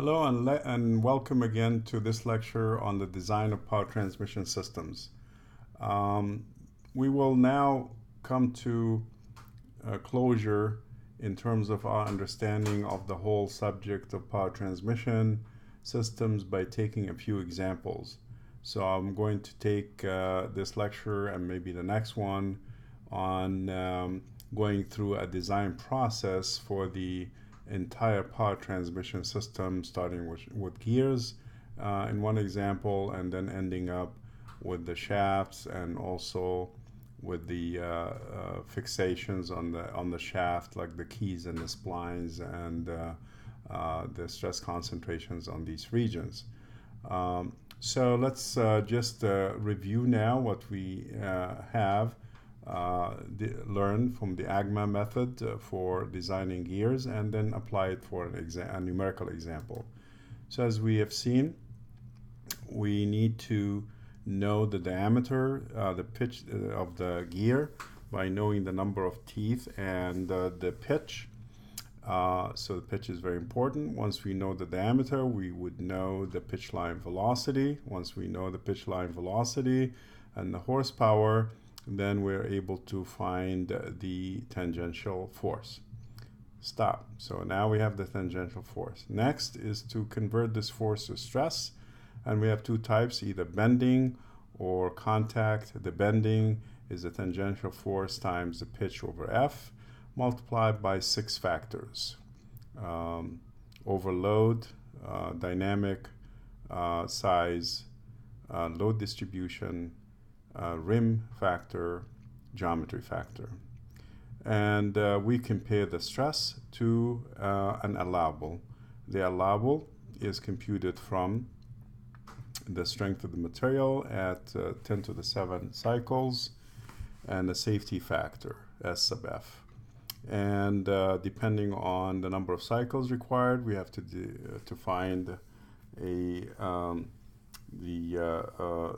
Hello and welcome again to this lecture on the design of power transmission systems. Um, we will now come to a closure in terms of our understanding of the whole subject of power transmission systems by taking a few examples. So I'm going to take this lecture and maybe the next one on going through a design process for the entire power transmission system, starting with gears in one example, and then ending up with the shafts and also with the fixations on the shaft, like the keys and the splines, and the stress concentrations on these regions. So let's just review now what we have learn from the AGMA method for designing gears, and then apply it for a numerical example. So as we have seen, we need to know the diameter, the pitch of the gear by knowing the number of teeth and the pitch. So the pitch is very important. Once we know the diameter, we would know the pitch line velocity. Once we know the pitch line velocity and the horsepower, then we're able to find the tangential force. Stop. So now we have the tangential force. Next is to convert this force to stress, and we have two types, either bending or contact. The bending is the tangential force times the pitch over F, multiplied by 6 factors. Overload, dynamic, size, load distribution, rim factor, geometry factor. And we compare the stress to an allowable. The allowable is computed from the strength of the material at 10 to the 7 cycles, and the safety factor, S sub F. And depending on the number of cycles required, we have to find a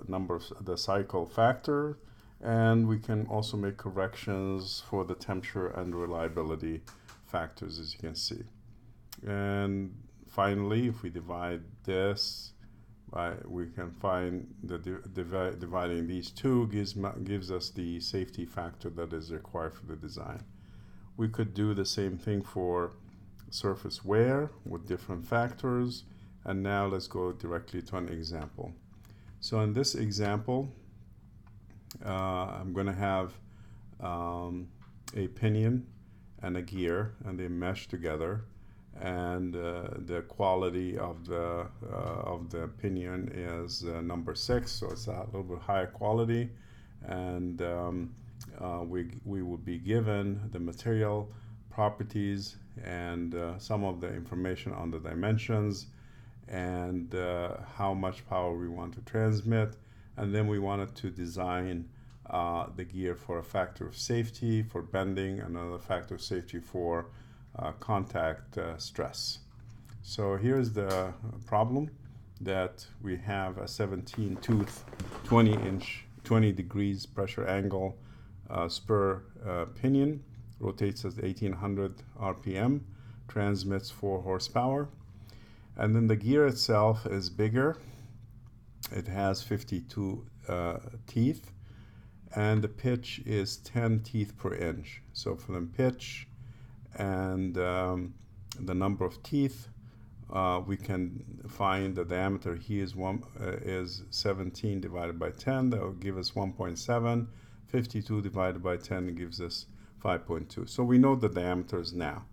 number of the cycle factor, and we can also make corrections for the temperature and reliability factors, as you can see. And finally, if we divide this by, we can find the dividing these two gives us the safety factor that is required for the design. We could do the same thing for surface wear with different factors. And now let's go directly to an example. So in this example, I'm going to have a pinion and a gear, and they mesh together. And the quality of the pinion is number 6, so it's a little bit higher quality. And we will be given the material properties and some of the information on the dimensions, and how much power we want to transmit. And then we wanted to design the gear for a factor of safety for bending, another factor of safety for contact stress. So here's the problem, that we have a 17 tooth 20 degrees pressure angle spur pinion, rotates at 1800 RPM, transmits 4 horsepower. And then the gear itself is bigger. It has 52 teeth, and the pitch is 10 teeth per inch. So for the pitch and the number of teeth, we can find the diameter here is 17 divided by 10. That will give us 1.7. 52 divided by 10 gives us 5.2. So we know the diameters now.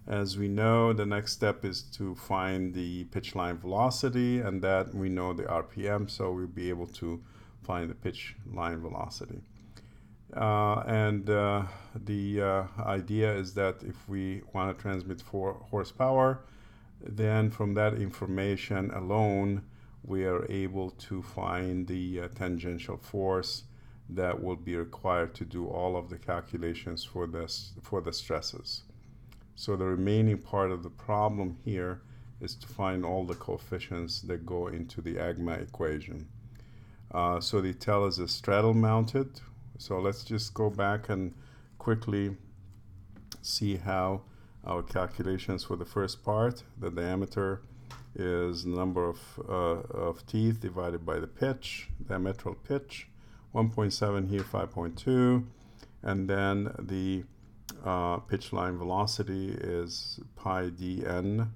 As we know, the next step is to find the pitch line velocity, and that we know the RPM, so we'll be able to find the pitch line velocity. The idea is that if we want to transmit 4 horsepower, then from that information alone, we are able to find the tangential force that will be required to do all of the calculations for the stresses. So the remaining part of the problem here is to find all the coefficients that go into the AGMA equation. So they tell us it's straddle mounted. So let's just go back and quickly see how our calculations for the first part, the diameter is the number of teeth divided by the pitch, diametral pitch, 1.7 here, 5.2, and then the pitch line velocity is pi dn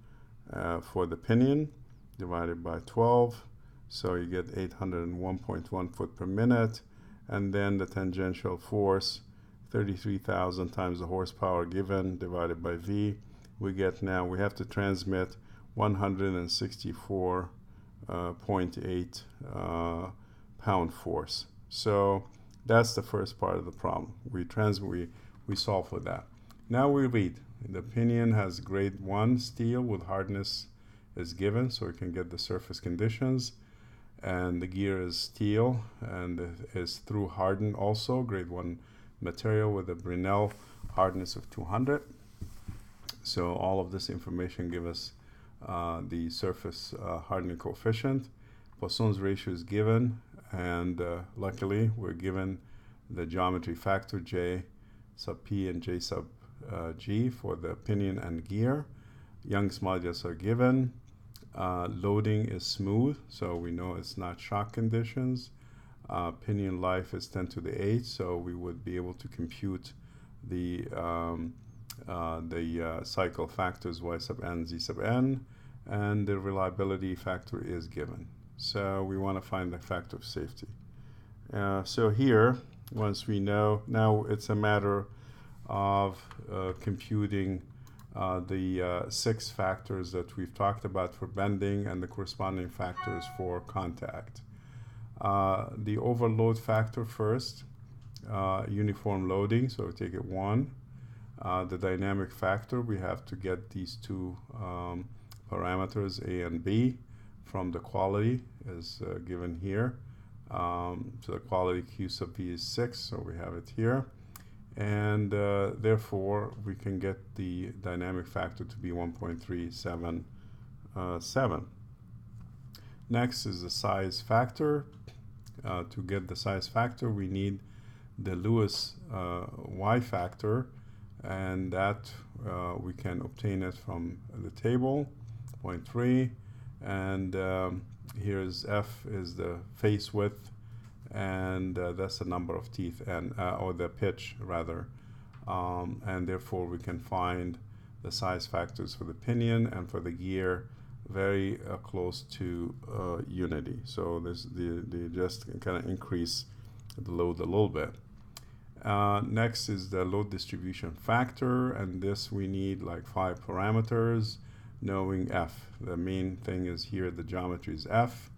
for the pinion divided by 12, so you get 801.1 foot per minute, and then the tangential force 33,000 times the horsepower given divided by V. We get now, we have to transmit 164.8 pound force. So that's the first part of the problem. We solve for that. Now we read. The pinion has grade 1 steel with hardness is given, so we can get the surface conditions. And the gear is steel and is through hardened also, grade 1 material with a Brinell hardness of 200. So all of this information gives us the surface hardening coefficient. Poisson's ratio is given, and luckily we're given the geometry factor J sub P and J sub G for the pinion and gear. Young's modulus are given. Loading is smooth, so we know it's not shock conditions. Pinion life is 10 to the 8, so we would be able to compute the cycle factors Y sub n, Z sub n, and the reliability factor is given. So we want to find the factor of safety. So here, once we know, now it's a matter of computing the 6 factors that we've talked about for bending and the corresponding factors for contact. The overload factor first, uniform loading, so we take it 1. The dynamic factor, we have to get these 2 parameters, A and B, from the quality is given here. So the quality Q sub V is 6, so we have it here. And therefore, we can get the dynamic factor to be 1.377. Next is the size factor. To get the size factor, we need the Lewis Y factor, and that we can obtain it from the table, 0.3, and here's F is the face width, and that's the number of teeth, and or the pitch rather, and therefore we can find the size factors for the pinion and for the gear very close to unity. So they just kind of increase the load a little bit. Next is the load distribution factor, and this we need like 5 parameters, knowing F. The main thing is here the geometry is F,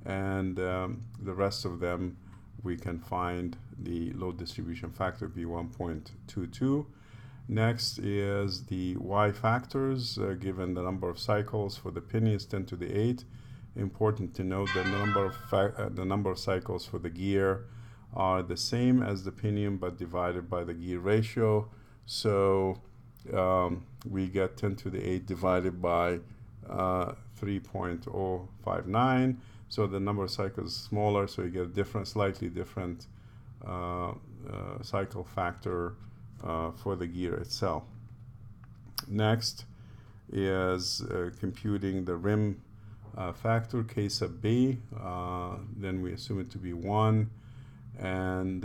and the rest of them we can find the load distribution factor be 1.22. Next is the Y factors, given the number of cycles for the pinion is 10 to the 8. Important to note that the number of cycles for the gear are the same as the pinion but divided by the gear ratio. So we get 10 to the 8 divided by 3.059. So the number of cycles is smaller, so you get a different, slightly different cycle factor for the gear itself. Next is computing the rim factor, K sub B. Then we assume it to be 1. And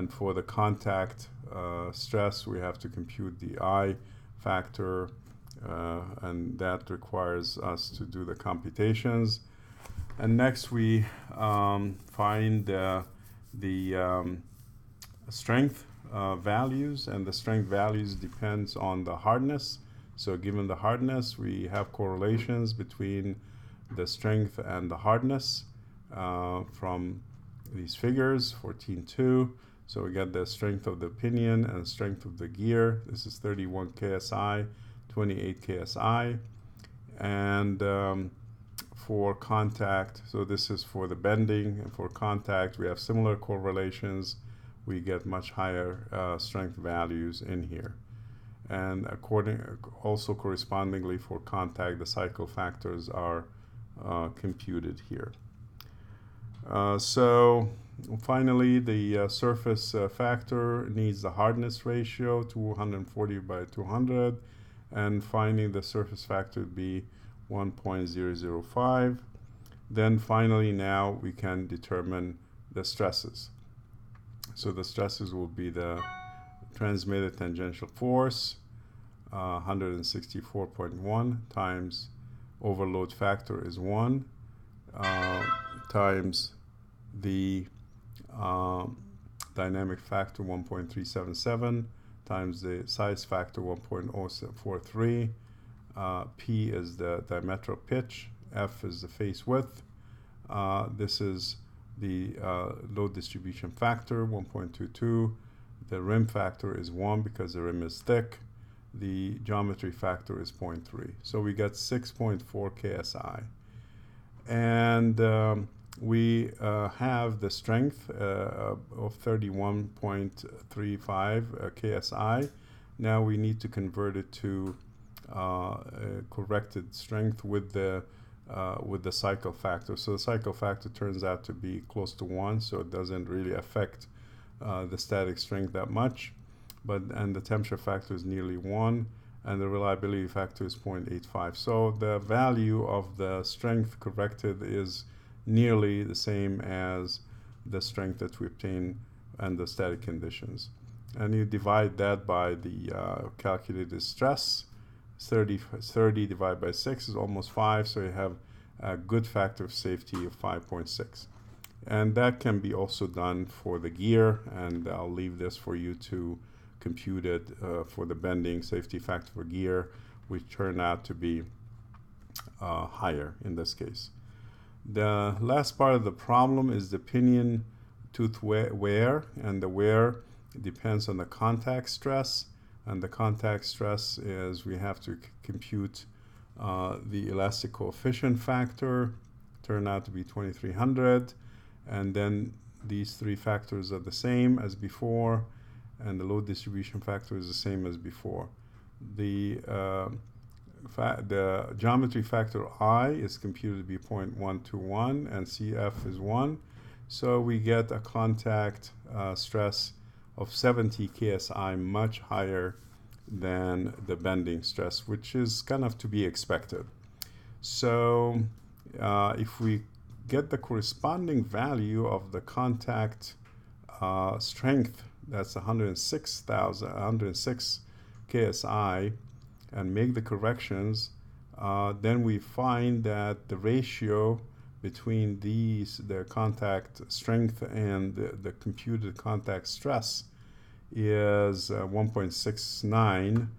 for the contact stress, we have to compute the I factor, and that requires us to do the computations. And next we find the strength values, and the strength values depends on the hardness. So given the hardness, we have correlations between the strength and the hardness from these figures, 14.2. So we get the strength of the pinion and strength of the gear. This is 31 KSI, 28 KSI. And for contact, so this is for the bending, and for contact we have similar correlations. We get much higher strength values in here. And also correspondingly for contact, the cycle factors are computed here. So finally, the surface factor needs the hardness ratio, 240 by 200, and finding the surface factor would be 1.005. Then finally now we can determine the stresses. So the stresses will be the transmitted tangential force, 164.1 times overload factor is 1, times the dynamic factor 1.377 times the size factor 1.043. P is the diametral pitch, F is the face width. This is the load distribution factor 1.22. The rim factor is 1 because the rim is thick. The geometry factor is 0.3. So we got 6.4 KSI. And we have the strength of 31.35 KSI. Now we need to convert it to corrected strength with the cycle factor. So the cycle factor turns out to be close to 1, so it doesn't really affect the static strength that much. And the temperature factor is nearly 1, and the reliability factor is 0.85. So the value of the strength corrected is nearly the same as the strength that we obtain under static conditions. And you divide that by the calculated stress. 30 divided by 6 is almost 5, so you have a good factor of safety of 5.6. And that can be also done for the gear, and I'll leave this for you to compute it for the bending safety factor for gear, which turned out to be higher in this case. The last part of the problem is the pinion tooth wear, and the wear depends on the contact stress, and the contact stress is we have to compute the elastic coefficient factor, turned out to be 2300, and then these three factors are the same as before, and the load distribution factor is the same as before. The geometry factor I is computed to be 0.121 and CF is 1. So we get a contact stress of 70 KSI, much higher than the bending stress, which is kind of to be expected. So if we get the corresponding value of the contact strength, that's 106 KSI, and make the corrections, then we find that the ratio between the contact strength and the computed contact stress is 1.69,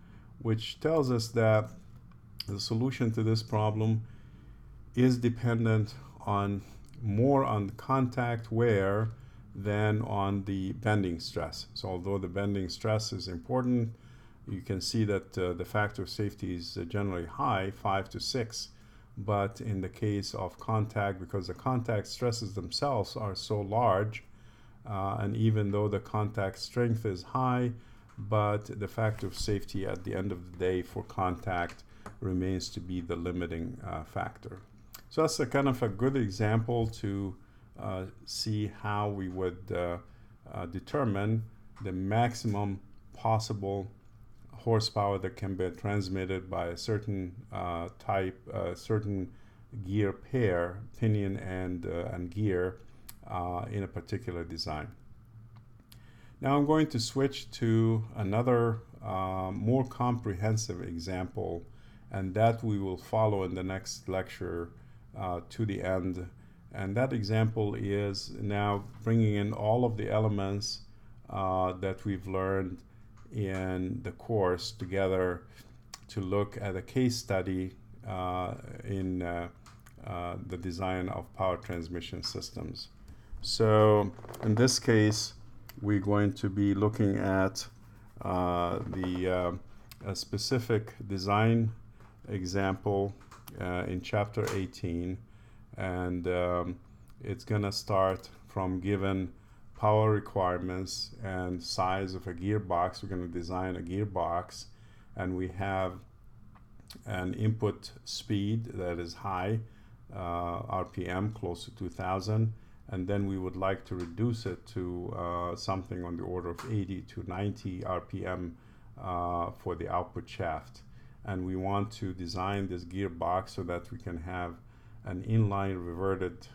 which tells us that the solution to this problem is dependent on more on contact wear than on the bending stress. So although the bending stress is important, you can see that the factor of safety is generally high, 5 to 6. But in the case of contact, because the contact stresses themselves are so large, and even though the contact strength is high, but the factor of safety at the end of the day for contact remains to be the limiting factor. So that's a kind of a good example to see how we would determine the maximum possible horsepower that can be transmitted by a certain certain gear pair, pinion and gear, in a particular design. Now I'm going to switch to another more comprehensive example, and that we will follow in the next lecture to the end. And that example is now bringing in all of the elements that we've learned in the course together to look at a case study in the design of power transmission systems. So in this case, we're going to be looking at a specific design example in chapter 18, and it's gonna start from given power requirements and size of a gearbox. We're going to design a gearbox, and we have an input speed that is high, RPM close to 2000, and then we would like to reduce it to something on the order of 80 to 90 RPM for the output shaft. and we want to design this gearbox so that we can have an inline reverted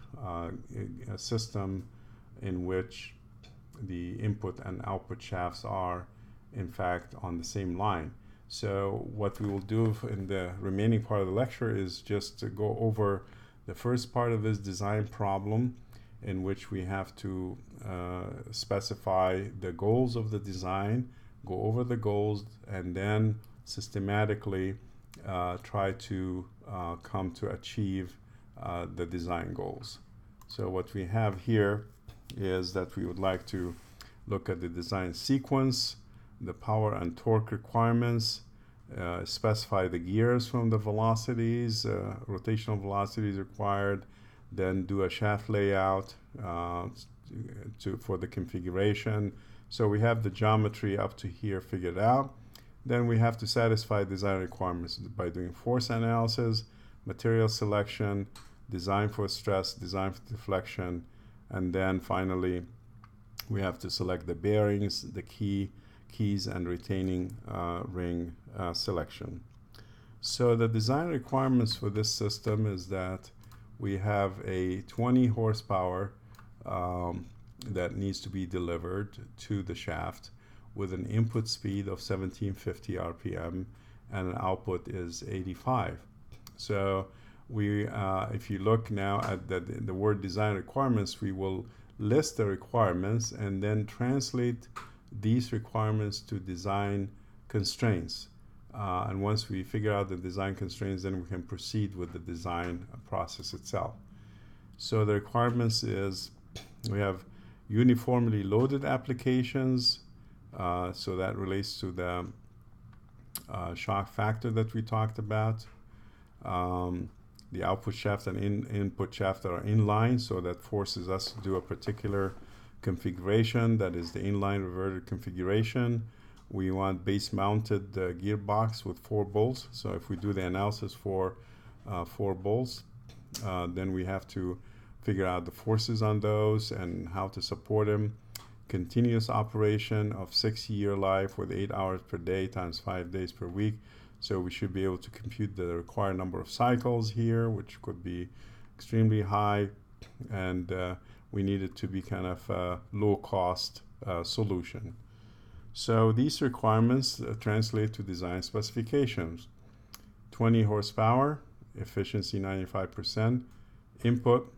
system in which the input and output shafts are in fact on the same line. So what we will do in the remaining part of the lecture is just to go over the first part of this design problem, in which we have to specify the goals of the design, go over the goals, and then systematically try to come to achieve the design goals. So what we have here is that we would like to look at the design sequence, the power and torque requirements, specify the gears from the velocities, rotational velocities required, then do a shaft layout for the configuration. So we have the geometry up to here figured out. Then we have to satisfy design requirements by doing force analysis, material selection, design for stress, design for deflection, and then finally we have to select the bearings, the keys, and retaining ring selection. So the design requirements for this system is that we have a 20 horsepower that needs to be delivered to the shaft with an input speed of 1750 RPM and an output is 85. So we, if you look now at the word design requirements, we will list the requirements and then translate these requirements to design constraints. And once we figure out the design constraints, then we can proceed with the design process itself. So the requirements is we have uniformly loaded applications. So that relates to the shock factor that we talked about. The output shaft and input shaft are inline, so that forces us to do a particular configuration, that is the inline reverted configuration. We want base mounted gearbox with 4 bolts. So if we do the analysis for 4 bolts, then we have to figure out the forces on those and how to support them. Continuous operation of 6-year life with 8 hours per day times 5 days per week. So we should be able to compute the required number of cycles here, which could be extremely high, and we need it to be kind of a low-cost solution. So these requirements translate to design specifications. 20 horsepower, efficiency 95%, input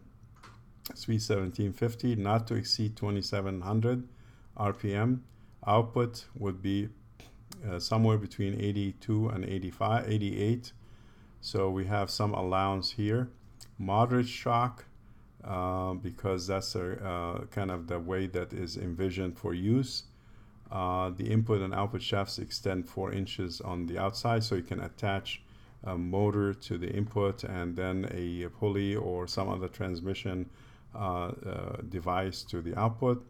speed 1750, not to exceed 2700 RPM. Output would be somewhere between 82 and 88. So we have some allowance here. Moderate shock, because that's kind of the way that is envisioned for use. The input and output shafts extend 4 inches on the outside, so you can attach a motor to the input and then a pulley or some other transmission device to the output.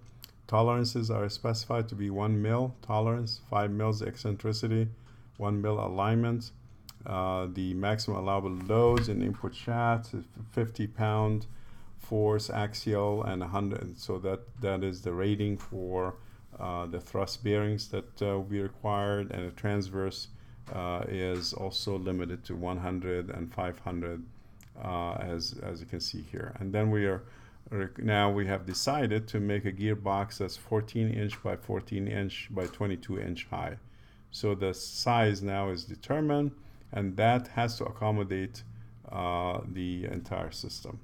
Tolerances are specified to be 1 mil tolerance, 5 mils eccentricity, 1 mil alignment. The maximum allowable loads in input shafts is 50-pound force axial and 100. So that is the rating for the thrust bearings that we required, and the transverse is also limited to 100 and 500 as you can see here. And then now we have decided to make a gearbox that's 14-inch by 14-inch by 22-inch high. So the size now is determined, and that has to accommodate the entire system.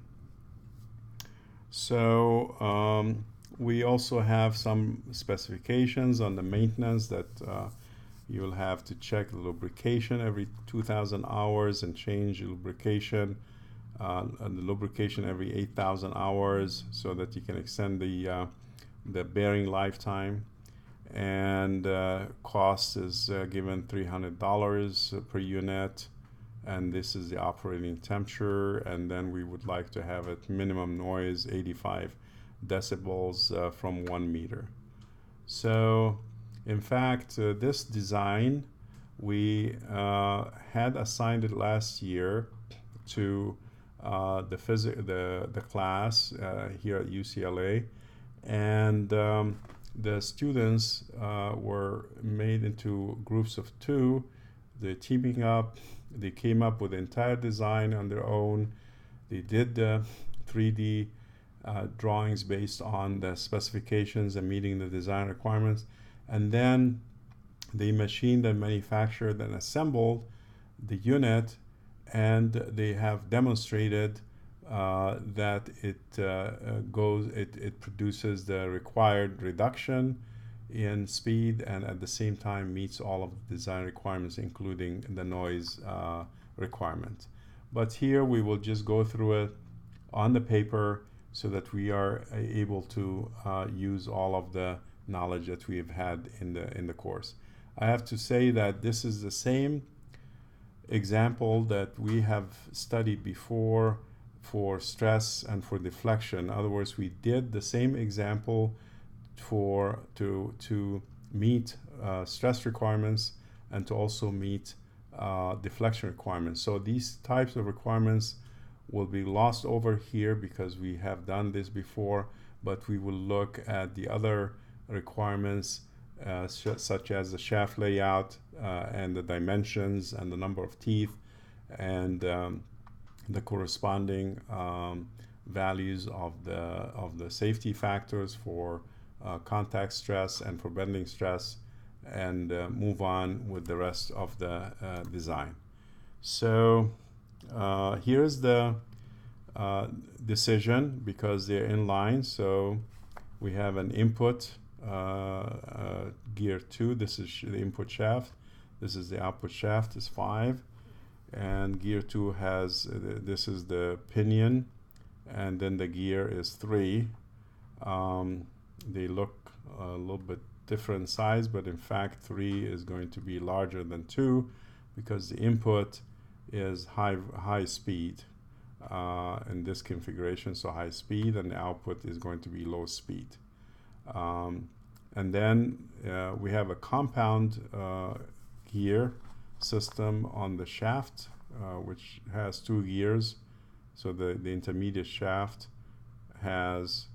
So we also have some specifications on the maintenance that you'll have to check the lubrication every 2,000 hours and change the lubrication. The lubrication every 8,000 hours, so that you can extend the bearing lifetime. And cost is given $300 per unit, and this is the operating temperature. And then we would like to have it minimum noise 85 decibels from 1 meter. So in fact, this design we had assigned it last year to the class here at UCLA, and the students were made into groups of 2 they're teaming up. They came up with the entire design on their own. They did the 3D drawings based on the specifications and meeting the design requirements. And then they machined and manufactured and assembled the unit, and they have demonstrated that it produces the required reduction in speed, and at the same time meets all of the design requirements, including the noise requirement. But here we will just go through it on the paper so that we are able to use all of the knowledge that we have had in the course. I have to say that this is the same example that we have studied before for stress and for deflection. In other words, we did the same example to meet stress requirements and to also meet deflection requirements. So these types of requirements will be lost over here because we have done this before, but we will look at the other requirements such as the shaft layout and the dimensions and the number of teeth and the corresponding values of the safety factors for contact stress and for bending stress, and move on with the rest of the design. So here's the decision because they're in line. So we have an input gear 2. This is the input shaft. This is the output shaft is 5, and gear 2 has this is the pinion, and then the gear is 3. They look a little bit different size, but in fact 3 is going to be larger than 2 because the input is high speed in this configuration, so high speed, and the output is going to be low speed. And then we have a compound gear system on the shaft, which has 2 gears. So the intermediate shaft has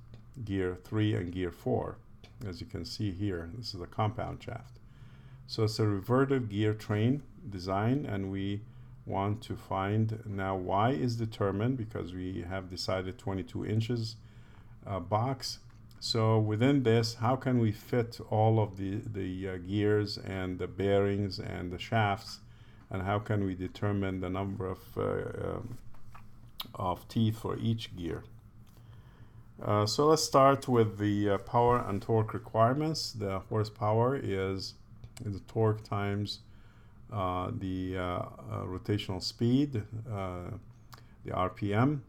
gear 3 and gear 4, as you can see here. This is a compound shaft. So it's a reverted gear train design, and we want to find now Y is determined because we have decided 22 inches box. So within this, how can we fit all of the gears and the bearings and the shafts, and how can we determine the number of teeth for each gear? So let's start with the power and torque requirements. The horsepower is the torque times the rotational speed, the RPM,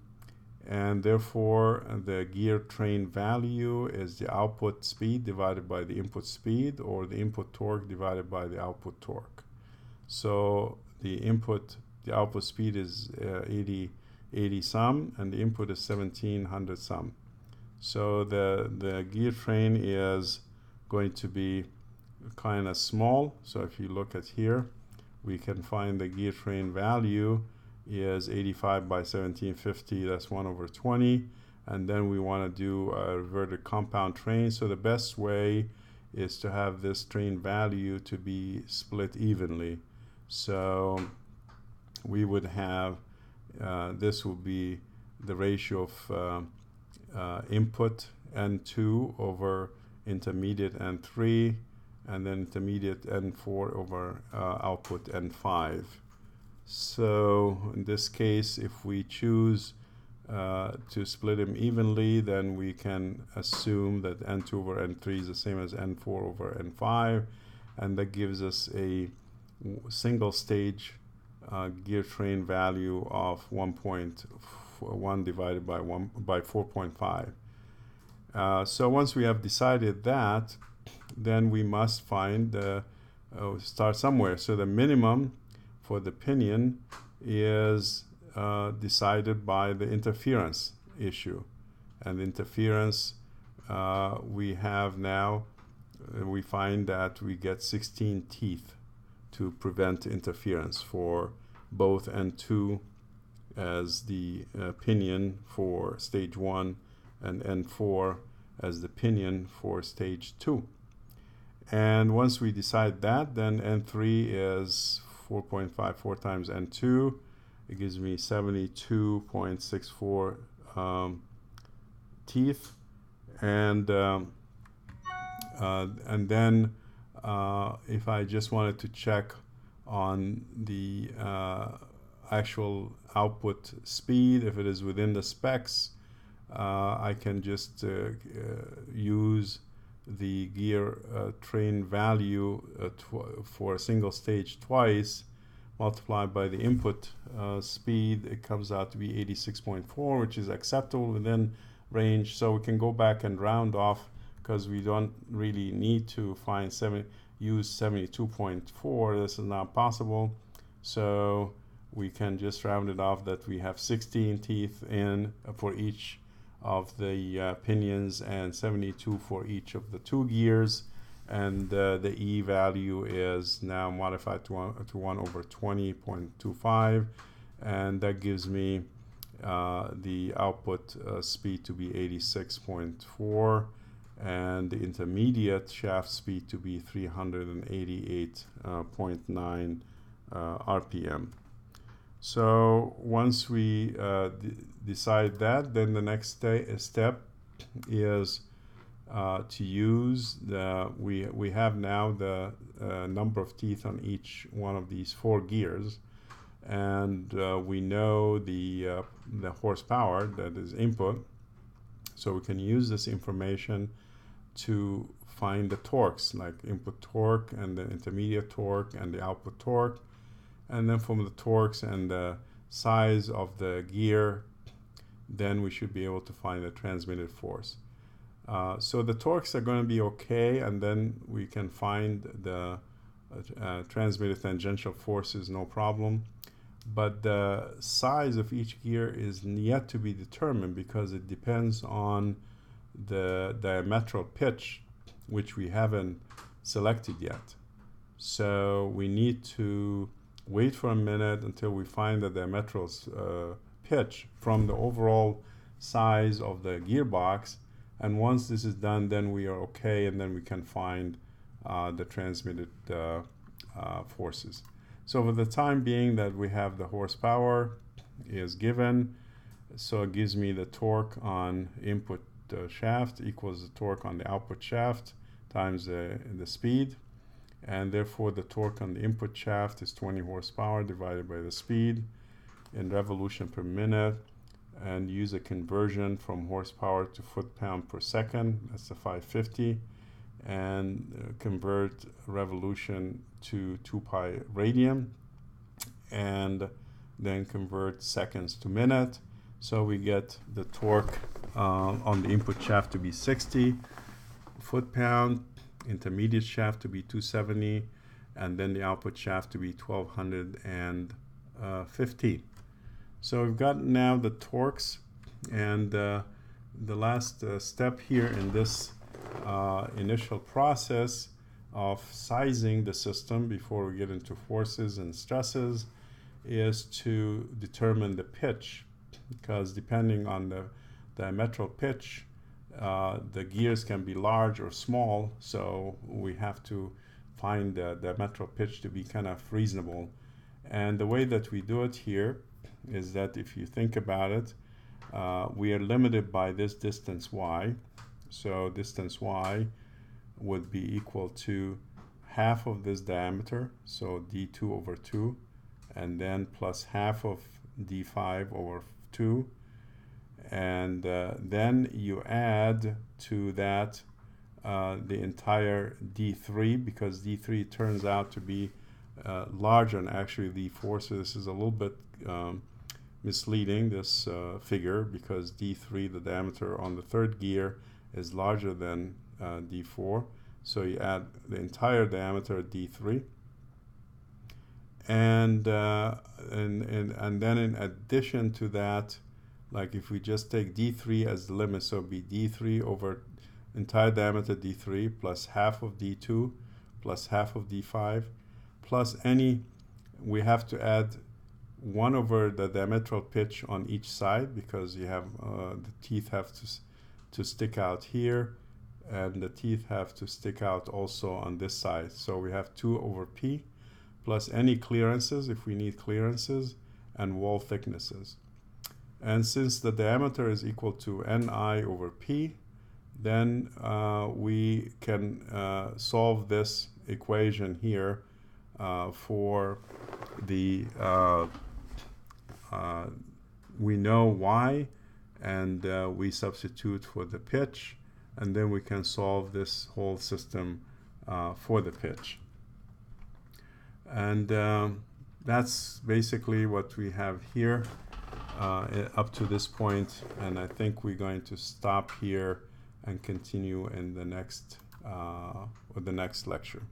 and therefore the gear train value is the output speed divided by the input speed, or the input torque divided by the output torque. So the output speed is 80 some, and the input is 1700 some. So the gear train is going to be kind of small. So if you look at here, we can find the gear train value is 85 by 1750, that's 1/20. And then we want to do a reverted compound train. So the best way is to have this train value to be split evenly. So we would have, this will be the ratio of input N2 over intermediate N3, and then intermediate N4 over output N5. So in this case, if we choose to split them evenly, then we can assume that N2 over N3 is the same as N4 over N5, and that gives us a single stage gear train value of 1.1 divided by 4.5. So once we have decided that, then we must find start somewhere. So the minimum for the pinion is decided by the interference issue, and interference we have now, we find that we get 16 teeth to prevent interference for both N2 as the pinion for stage 1 and N4 as the pinion for stage 2. And once we decide that, then N3 is 4.54 times N2. It gives me 72.64 teeth, and then if I just wanted to check on the actual output speed, if it is within the specs, I can just use the gear train value for a single stage twice, multiplied by the input speed. It comes out to be 86.4, which is acceptable within range. So we can go back and round off, because we don't really need to use 72.4. This is not possible. So we can just round it off that we have 16 teeth in for each of the pinions, and 72 for each of the two gears, and the E value is now modified to 1 over 20.25, and that gives me the output speed to be 86.4, and the intermediate shaft speed to be 388.9 RPM. So once we decide that, then the next step is to use we have now the number of teeth on each one of these 4 gears, and we know the horsepower that is input, so we can use this information to find the torques, like input torque and the intermediate torque and the output torque. And then from the torques and the size of the gear, then we should be able to find the transmitted force. So the torques are going to be okay, and then we can find the transmitted tangential forces, no problem. But the size of each gear is yet to be determined, because it depends on the diametral pitch, which we haven't selected yet. So we need to wait for a minute until we find the diametral pitch from the overall size of the gearbox, and once this is done, then we are okay, and then we can find the transmitted forces. So for the time being that we have the horsepower is given, so it gives me the torque on input shaft equals the torque on the output shaft times the speed, and therefore the torque on the input shaft is 20 horsepower divided by the speed in revolution per minute, and use a conversion from horsepower to foot-pound per second. That's the 550, and convert revolution to 2 pi radian, and then convert seconds to minute. So we get the torque on the input shaft to be 60 foot-pound, intermediate shaft to be 270, and then the output shaft to be 1215. So we've got now the torques, and the last step here in this initial process of sizing the system before we get into forces and stresses is to determine the pitch, because depending on the diametral pitch, the gears can be large or small, so we have to find the diametral pitch to be kind of reasonable. And the way that we do it here is that if you think about it, we are limited by this distance y. So distance y would be equal to half of this diameter, so d2 over 2, and then plus half of d5 over 2, and then you add to that the entire d3, because d3 turns out to be larger than actually d4, so this is a little bit misleading, this figure, because d3, the diameter on the third gear, is larger than d4, so you add the entire diameter d3, and then in addition to that, like if we just take d3 as the limit, so it'd be d3 over entire diameter d3 plus half of d2 plus half of d5 plus we have to add 1 over the diametral pitch on each side, because you have the teeth have to stick out here, and the teeth have to stick out also on this side. So we have 2 over p plus any clearances if we need clearances, and wall thicknesses. And since the diameter is equal to Ni over P, then we can solve this equation here for the, we know Y, and we substitute for the pitch, and then we can solve this whole system for the pitch. And that's basically what we have here up to this point, and I think we're going to stop here and continue in the next lecture.